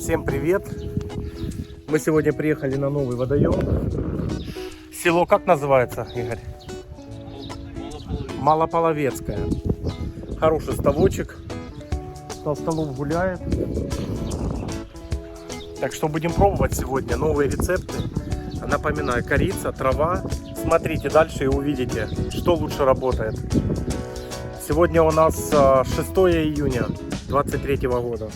Всем привет! Мы сегодня приехали на новый водоем. Село как называется, Игорь? Малополовецкое. Хороший ставочек. Толстолоб гуляет. Так что будем пробовать сегодня новые рецепты. Напоминаю, корица, трава. Смотрите дальше и увидите, что лучше работает. Сегодня у нас 6 июня 2023 года.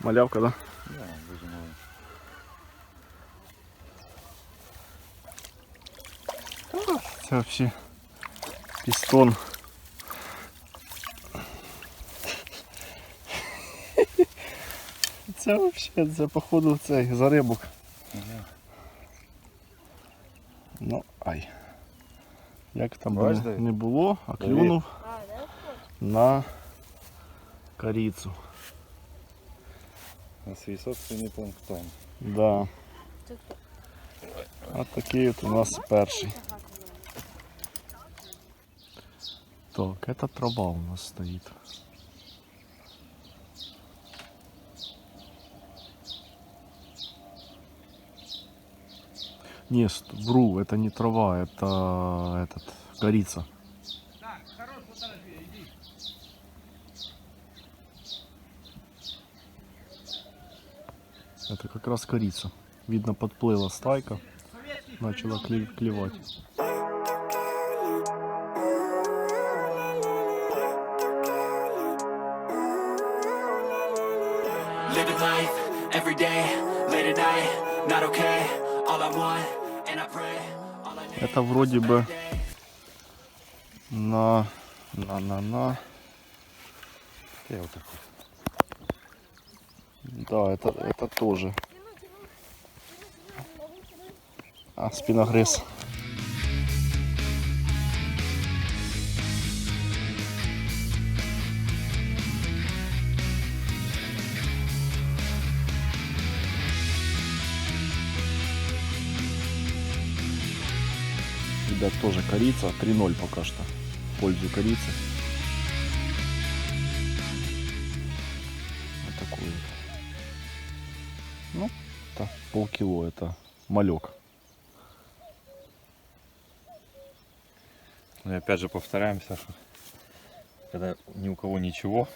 Малявка, да? Да, дуже мало. Це вообще пістон. Це вообще, це походу цей зарибок. Ага. Ну, ай. Як там Бач, би Давид? не було, а клюнув на корицю. На свій собственний планктон. Да. От такий от у нас перший. Так, это трава у нас стоит. Не, вру, это не трава, это корица. Это как раз корица. Видно, подплыла стайка, начала клевать. Living life every day, late at night, not okay. All I want, and I pray. All I need. Это вроде бы на. Я вот так вот. Да, это тоже. А, спиногрыз. Ребят, тоже корица. 3-0 пока что в пользу корицы. Вот такой вот. Ну, это полкило, это малек. Ну и опять же повторяемся, что когда ни у кого ничего,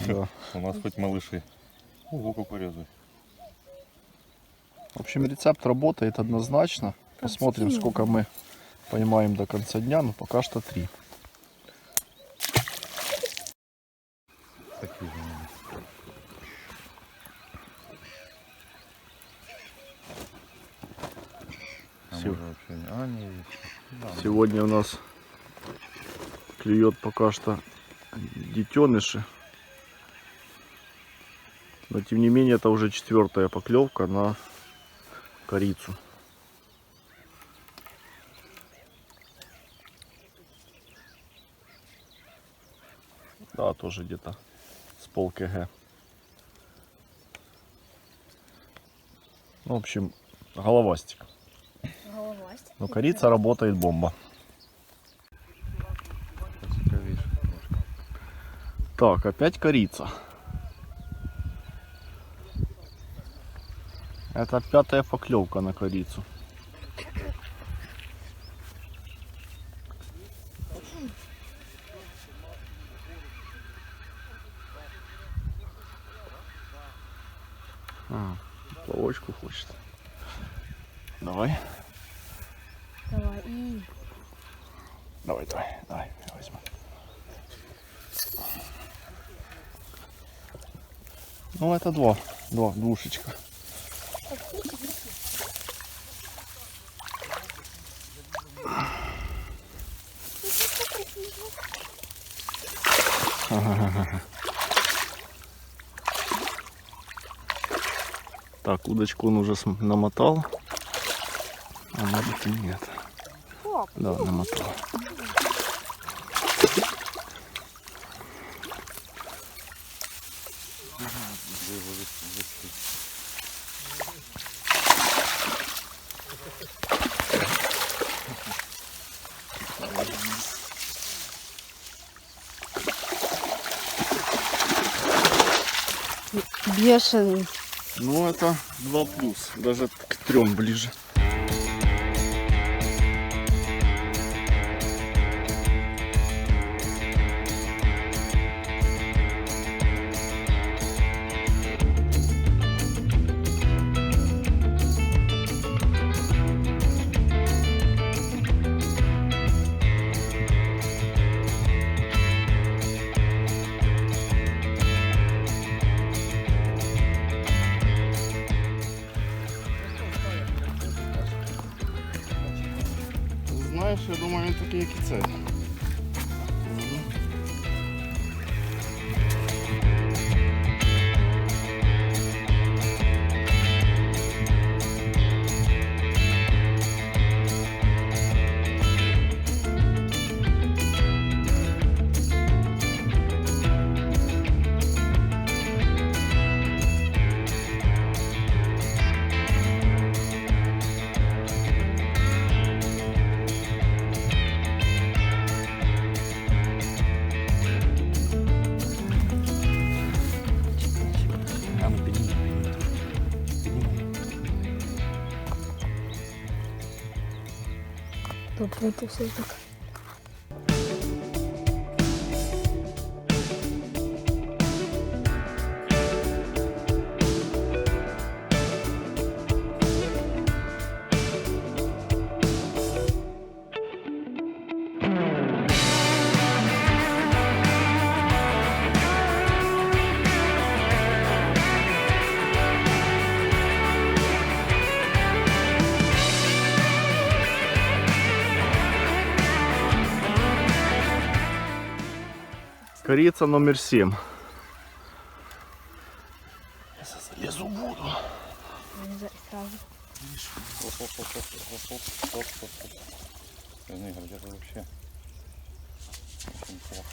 Да. у нас хоть малыши. Ого, кукурузы. В общем, рецепт работает однозначно. Посмотрим, сколько мы поймаем до конца дня, но пока что 3. Такие же они. А Всё. может вообще не... А, не, да, Сегодня у нас клюет пока что детеныши. Но тем не менее это уже 4-я поклевка на корицу. Да, тоже где-то с пол кг. Ну, в общем, головастик. Но корица работает бомба. поцікавіше трошки. Так, опять корица. Это 5-я поклевка на корицу. хочет. Давай. Давай. И... Давай, я возьму. Ну, это двушечка. Так, удочку он уже намотал. А может и нет. Да, намотал. Бешеный. Ну, это 2+, даже к 3 ближе. Знаєш, я думаю, він такий, як і цей. Тут это все так. Корица номер 7. Я залезу в воду. Сразу. Игорь, это вообще очень плохо.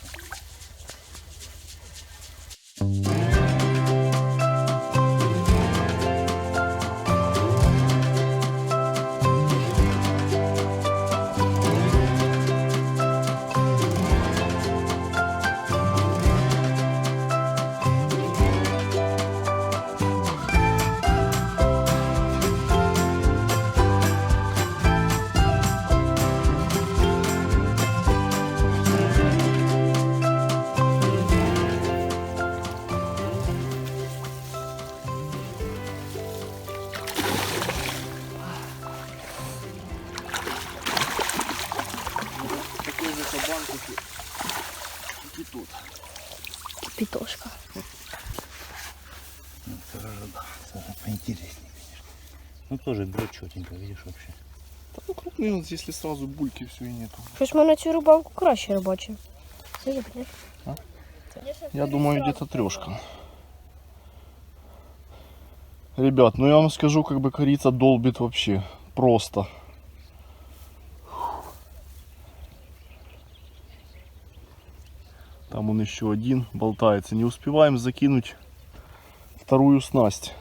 Такой же кабан, как и тут. Кипятошка. Ну, это же, да, это же поинтереснее, конечно. Ну, тоже дрот четенько, видишь, вообще. Да, ну, крупный он, если сразу бульки все и нету. Щось ми на цю рибалку краще рибачимо. Це А? Я думаю, где-то 3. Ребят, ну я вам скажу, как бы корица долбит вообще. Просто. Там он еще один болтается. Не успеваем закинуть вторую снасть.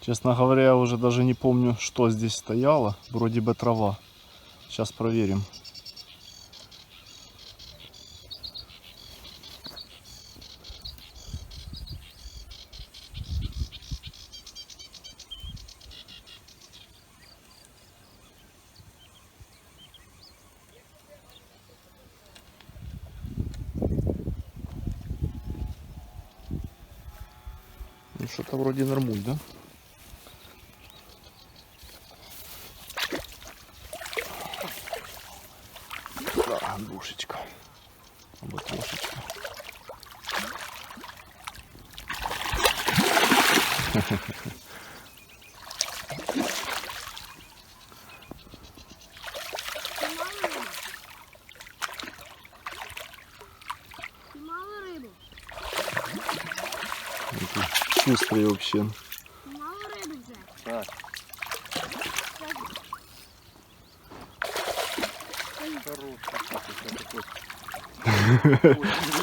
Честно говоря, я уже даже не помню, что здесь стояло. Вроде бы трава. Сейчас проверим. Что-то вроде нормуль, да? Да, душечка. Або трошечка. Мало рибу. Шустрый вообще. Мало риби вже. Так.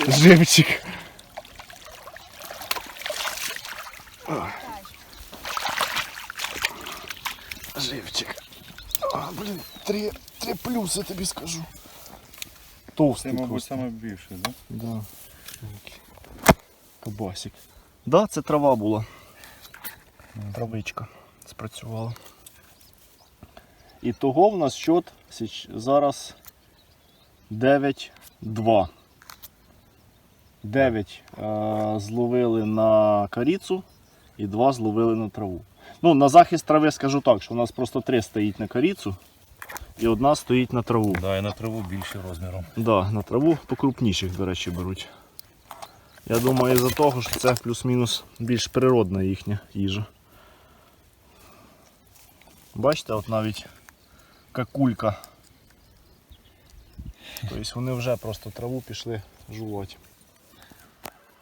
Живчик. Живчик. А, блин, три плюс, я тебе скажу. Толстый, Це, мабуть, просто. саме більше, да? Да. Кабасик. Да, це трава була. Травичка спрацювала. І того в нас счет зараз 9-2. 9 зловили на корицю і 2 зловили на траву. Ну, на захист трави скажу так, що у нас просто 3 стоїть на корицю і 1 стоїть на траву. Да, і на траву більше розміром. Да, на траву покрупніших, до речі, беруть. Я думаю, із-за того, що це плюс-мінус більш природна їхня їжа. Бачите, от навіть какулька. Тобто вони вже просто траву пішли жувати.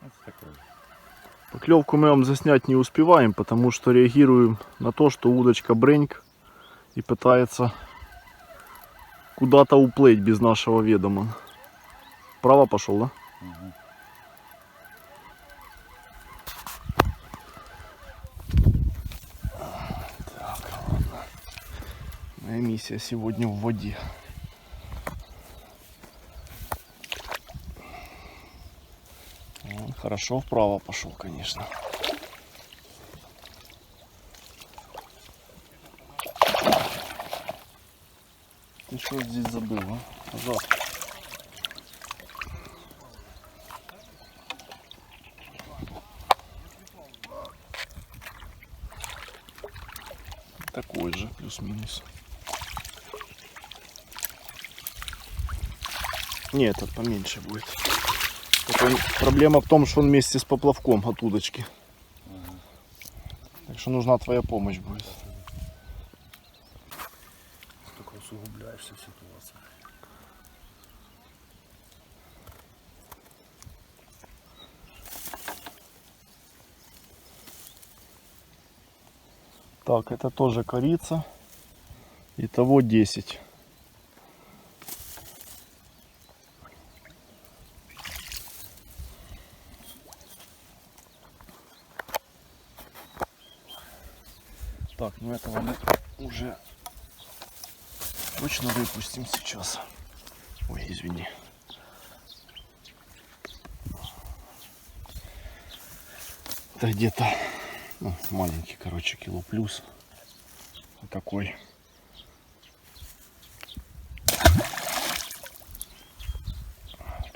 Ось таке. Поклевку мы вам заснять не успеваем, потому что реагируем на то, что удочка бреньк и пытается куда-то уплыть без нашего ведома. Право пошел, да? Угу. Так, ладно. Моя миссия сегодня в воде. Он хорошо вправо пошел, конечно. Ты что здесь забыл, а? Пожалуйста. Такой же, плюс-минус. Не, этот поменьше будет. Это проблема в том, что он вместе с поплавком от удочки. Так что нужна твоя помощь будет. Только усугубляешься ситуацию. Так, это тоже корица. Итого 10. Так, ну этого мы уже точно выпустим сейчас. Ой, извини. Это где-то маленький, короче, кило плюс. Вот такой.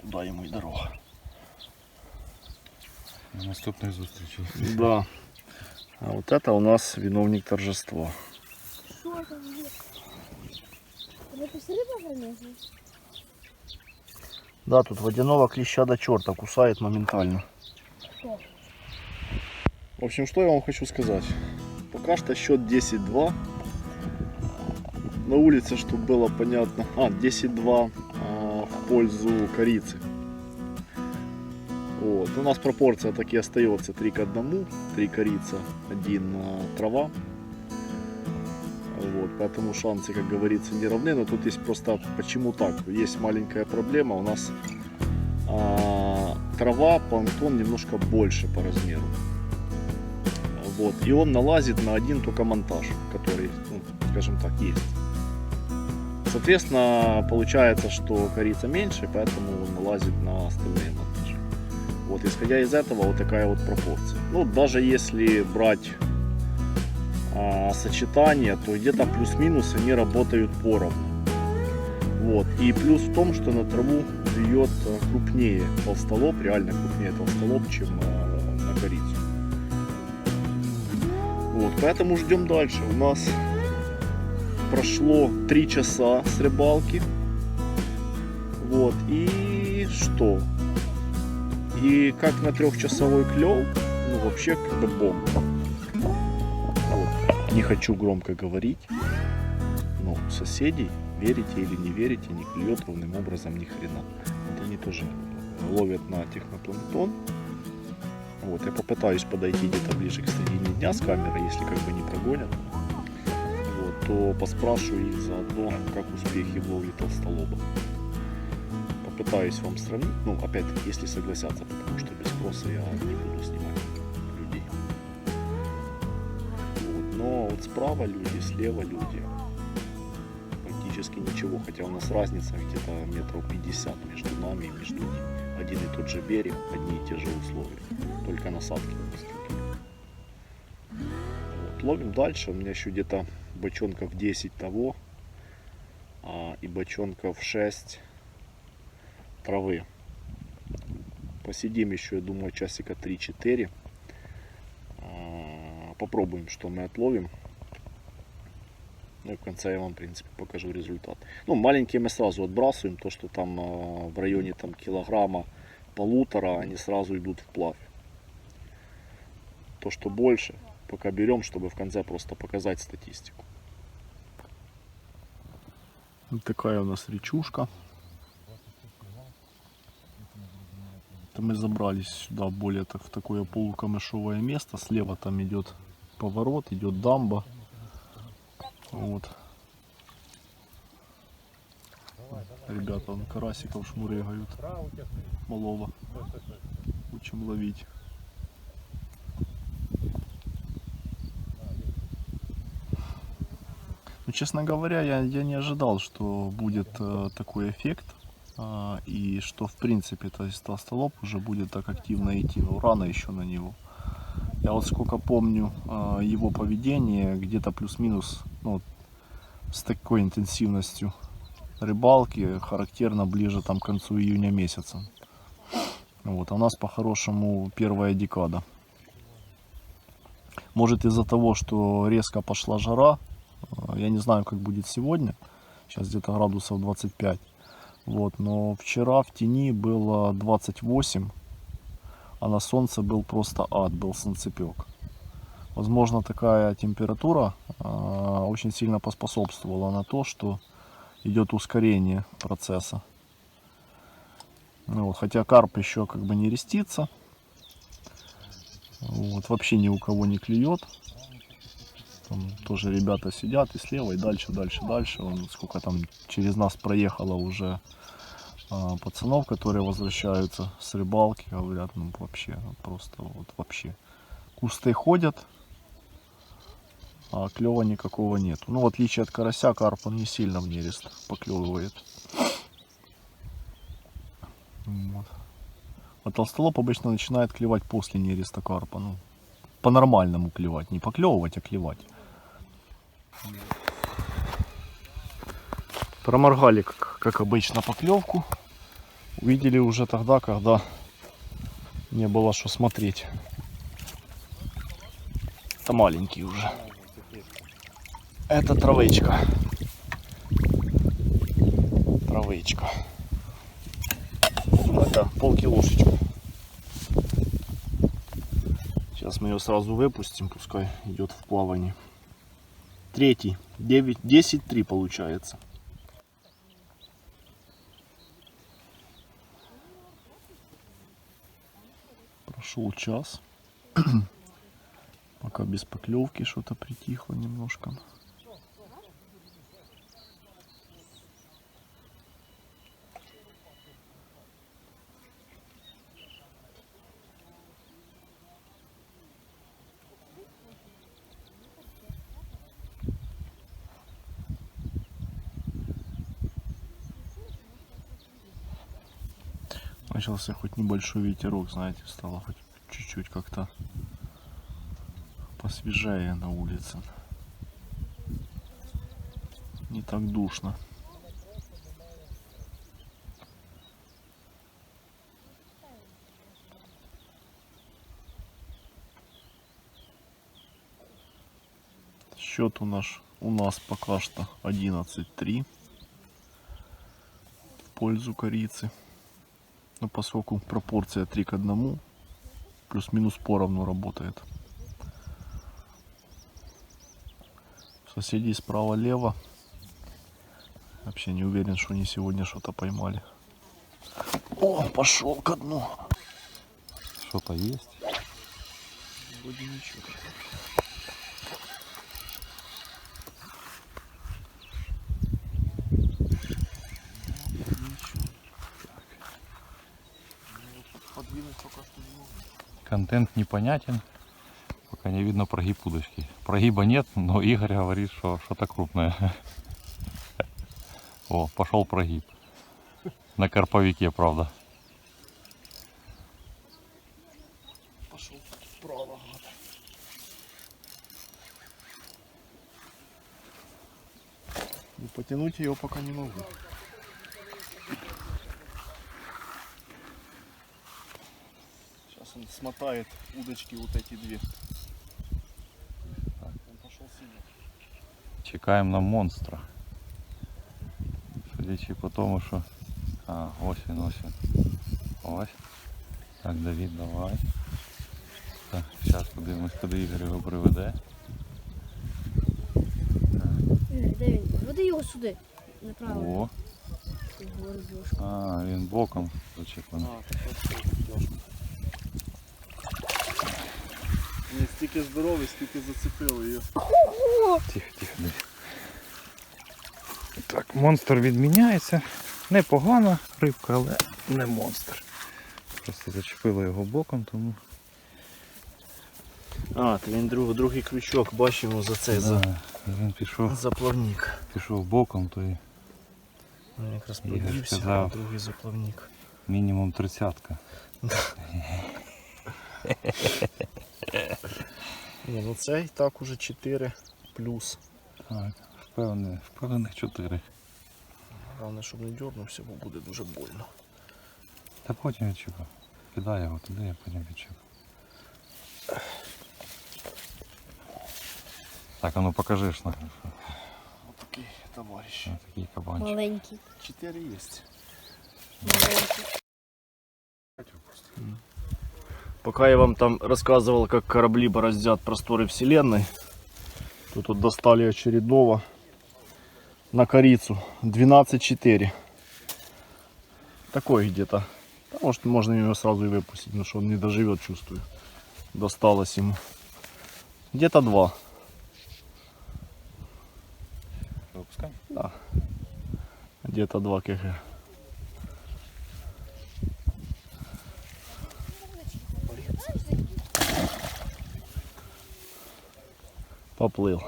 Туда ему и дорога. На наступної зустрічі. Да. А вот это у нас виновник торжества. Що там є? Це риба замесна? Да, тут водяного клеща до черта кусает моментально. Что? В общем, что я вам хочу сказать. Пока что счет 10-2. На улице, чтобы было понятно. 10-2 в пользу корицы. Вот. У нас пропорция так и остается 3 к 1. 3 корица, 1 трава. Вот. Поэтому шансы, как говорится, не равны. Но тут есть просто почему так. Есть маленькая проблема. У нас трава, планктон немножко больше по размеру. Вот. И он налазит на один только монтаж, который, ну, скажем так, есть. Соответственно, получается, что корица меньше, поэтому он налазит на остальные монтажи. Вот, исходя из этого, вот такая вот пропорция. Ну, даже если брать сочетание, то где-то плюс-минус они работают поровну. Вот. И плюс в том, что на траву клюет крупнее толстолоб, реально крупнее толстолоб, чем на корицу. Вот, поэтому ждем дальше. У нас прошло 3 часа с рыбалки. Вот, и что? И как на 3-часовой клев, ну вообще как бы бомба. Вот. Не хочу громко говорить, но у соседей, верите или не верите, не клюет ровным образом ни хрена. Вот они тоже ловят на технопланктон. Вот, я попытаюсь подойти где-то ближе к середине дня с камерой, если как бы не прогонят. Вот, то поспрашиваю их заодно, как успехи в ловле толстолоба. Попытаюсь вам сравнить, ну, опять-таки, если согласятся, потому что без спроса я не буду снимать людей. Вот, но вот справа люди, слева люди. Практически ничего, хотя у нас разница где-то метров 50 между нами и между ними. Один и тот же берег, одни и те же условия, только насадки у нас другие. Вот, ловим дальше, у меня еще где-то бочонков 10 того, и бочонков 6 травы. Посидим еще, я думаю, часика 3-4. Попробуем, что мы отловим. Ну и в конце я вам, в принципе, покажу результат. Ну, маленькие мы сразу отбрасываем. То, что там в районе там, килограмма, полутора, они сразу идут вплавь. То, что больше, пока берем, чтобы в конце просто показать статистику. Вот такая у нас речушка. Это мы забрались сюда более так в такое полукамышовое место. Слева там идет поворот, идет дамба. Вот. Ребята, вон карасиков шмурегают. Малого. Учим ловить. Ну, честно говоря, я не ожидал, что будет такой эффект. И что в принципе то есть толстолоб уже будет так активно идти. Но рано еще на него. Я вот сколько помню его поведение, где-то плюс-минус, ну, с такой интенсивностью рыбалки характерно ближе там к концу июня месяца. Вот, а у нас по-хорошему первая декада. Может из-за того, что резко пошла жара, я не знаю, как будет сегодня, сейчас где-то градусов 25, вот, но вчера в тени было 28, а на солнце был просто ад, был солнцепек. Возможно, такая температура очень сильно поспособствовала на то, что идет ускорение процесса. Ну, вот, хотя карп еще как бы не рестится. Вот, вообще ни у кого не клюет. Там тоже ребята сидят и слева, и дальше, дальше, дальше. Вон, сколько там через нас проехало уже пацанов, которые возвращаются с рыбалки. Говорят, ну вообще, просто вот вообще. Кусты ходят, а клёва никакого нет. Ну, в отличие от карася, карп он не сильно в нерест поклевывает. Вот. А толстолоб обычно начинает клевать после нереста карпа. Ну, по-нормальному клевать. Не поклевывать, а клевать. Проморгали, как обычно, поклевку. Увидели уже тогда, когда не было что смотреть. Это маленький уже. Это травичка. Травичка. Это полкилошечка. Сейчас мы ее сразу выпустим, пускай идет в плавание. Третий. 10-3 получается. Прошел час. Пока без поклевки что-то притихло немножко. Начался хоть небольшой ветерок, знаете, стало хоть чуть-чуть как-то посвежее на улице. Не так душно. Счет у нас пока что 11-3 в пользу корицы. Но поскольку пропорция 3 к 1, плюс-минус поровну работает. Соседей справа-лево. Вообще не уверен, что они сегодня что-то поймали. О, пошел ко дну. Что-то есть. Вроде ничего. Контент непонятен. Пока не видно прогиб удочки. Прогиба нет, но Игорь говорит, что что-то крупное. О, пошел прогиб. На карповике, правда. Пошел вправо. И потянуть ее пока не могу. Сейчас он смотает удочки вот эти две. Так, он пошел сильно. Чекаем на монстра. Судячи по тому, що... А, ось він, ось він. Ось. Так, Давид, давай. Так, зараз подивимось, куди Ігор його приведе. Де він? Веди його сюди. Направо. О, Горбушка. а, він боком зачеплений. Не стільки здоровий, стільки зацепили її. Тихо, тихо, дивись. Так, монстр відміняється. Непогана рибка, але не монстр. Просто зачепило його боком, тому... А, то він другий крючок, бачимо за цей, Він пішов, за плавник. пішов боком, то і Він якраз Ігор подівся, сказав. а другий за плавник. мінімум 30-ка. Ні, ну цей так уже 4 плюс. Так, впевнених 4. Головне, щоб не дернувся, бо буде дуже больно. Та потім відчіпав. Кидай його туди, я потім відчіпав. Так, а ну покажи ж на Ось такий товариш. такий кабанчик. Маленький. 4 є. Маленький. Пока я вам там рассказывал, как корабли бороздят просторы вселенной, то тут достали очередного на корицу 12-4. Такой где-то. Да, может, можно его сразу и выпустить, но что он не доживет, чувствую. Досталось ему. Где-то 2. Випускаємо? Да. Где-то 2 кг. Поплыл.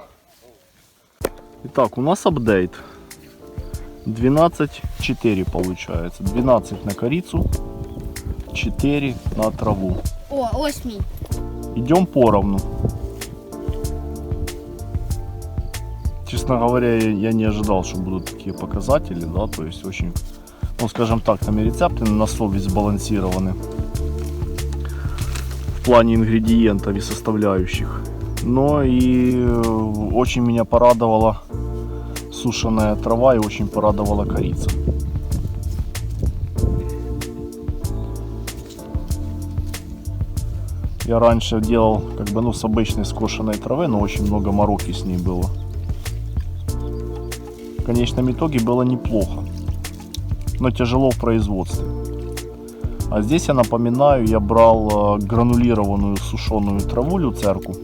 Итак, у нас апдейт. 12-4 получается. 12 на корицу, 4 на траву. О, ось мій. Идем поровну. Честно говоря, я не ожидал, что будут такие показатели, да, то есть очень, ну скажем так, там и рецепты на совесть сбалансированы в плане ингредиентов и составляющих. Но и очень меня порадовала сушеная трава и очень порадовала корица. Я раньше делал как бы, ну, с обычной скошенной травы, но очень много мороки с ней было. В конечном итоге было неплохо, но тяжело в производстве. А здесь, я напоминаю, я брал гранулированную сушеную траву, люцерку.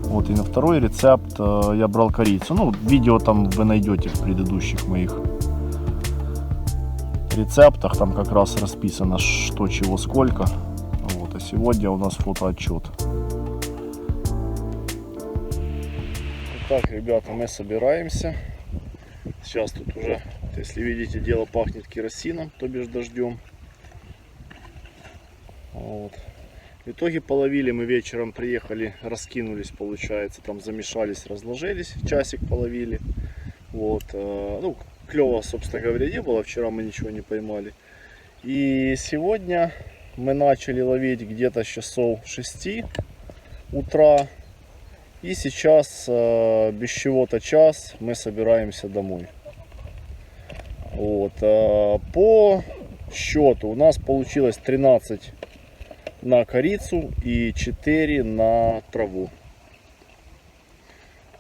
Вот, и на второй рецепт я брал корицу. Ну, видео там вы найдете в предыдущих моих рецептах. Там как раз расписано, что, чего, сколько. Вот, а сегодня у нас фотоотчет. Так, ребята, мы собираемся. Сейчас тут уже, если видите, дело пахнет керосином, то бишь дождем. Вот. В итоге половили мы вечером, приехали, раскинулись, получается, там замешались, разложились, часик половили. Вот. Ну, клёво, собственно говоря, не было, вчера мы ничего не поймали. И сегодня мы начали ловить где-то с часов 6 утра. И сейчас без чего-то час мы собираемся домой. Вот. По счету у нас получилось 13 на корицу и 4 на траву.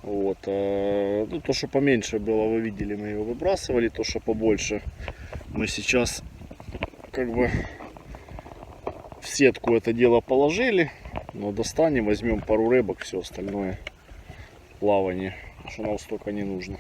Вот. Ну, то, что поменьше было, вы видели, мы его выбрасывали. То, что побольше, мы сейчас как бы в сетку это дело положили. Но достанем, возьмем пару рыбок, все остальное плавание, что нам столько не нужно.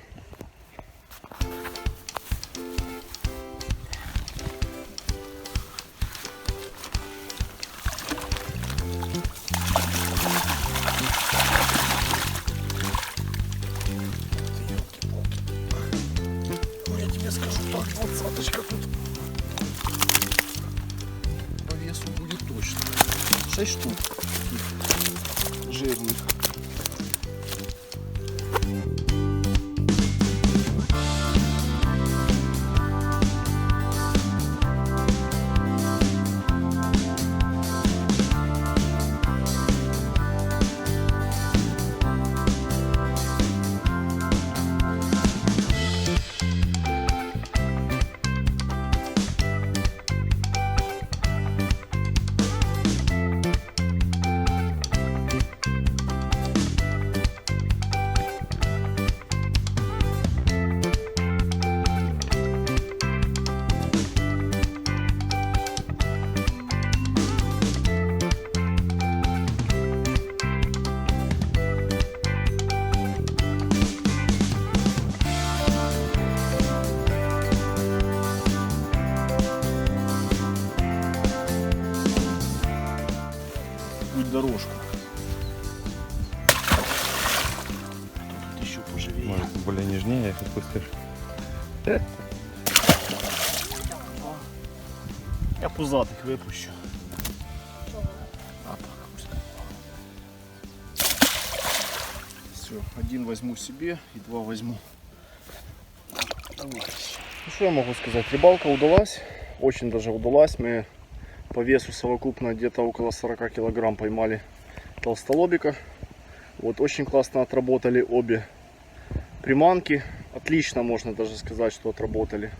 Я тебе скажу, так, 20-очка тут по весу будет точно. 6 штук таких жирных. Дорожку. Тут еще поживее. Может, более нежнее их отпустишь? Я пузатых выпущу. А так пусть. Все, один возьму себе и 2 возьму. Ну, что я могу сказать? Рыбалка удалась. Очень даже удалась. Мы по весу совокупно где-то около 40 килограмм поймали толстолобика. Вот, очень классно отработали обе приманки. Отлично, можно даже сказать, что отработали.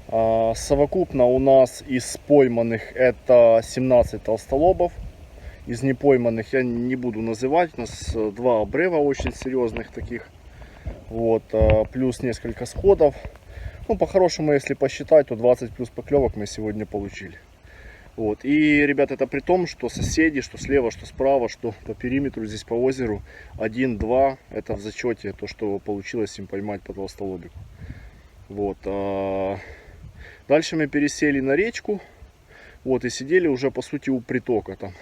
Совокупно у нас из пойманных это 17 толстолобов. Из непойманных я не буду называть. У нас 2 обрыва очень серьезных таких. Вот, плюс несколько сходов. Ну, по-хорошему, если посчитать, то 20 плюс поклевок мы сегодня получили. Вот. И, ребят, это при том, что соседи, что слева, что справа, что по периметру, здесь по озеру 1-2, это в зачете то, что получилось им поймать по толстолобику. Вот. Дальше мы пересели на речку, вот, и сидели уже по сути у притока там.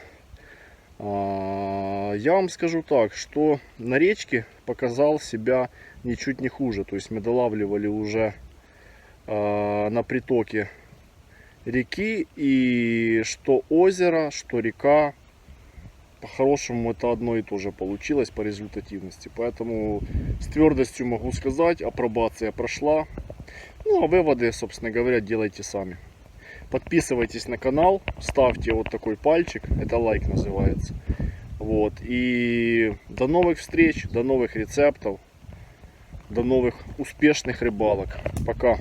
Я вам скажу так, что на речке показал себя ничуть не хуже. То есть мы долавливали уже на притоке реки, и что озеро, что река, по-хорошему это одно и то же получилось по результативности. Поэтому с твердостью могу сказать, апробация прошла. Ну а выводы, собственно говоря, делайте сами. Подписывайтесь на канал, ставьте вот такой пальчик, это лайк называется. Вот, и до новых встреч, до новых рецептов, до новых успешных рыбалок. Пока.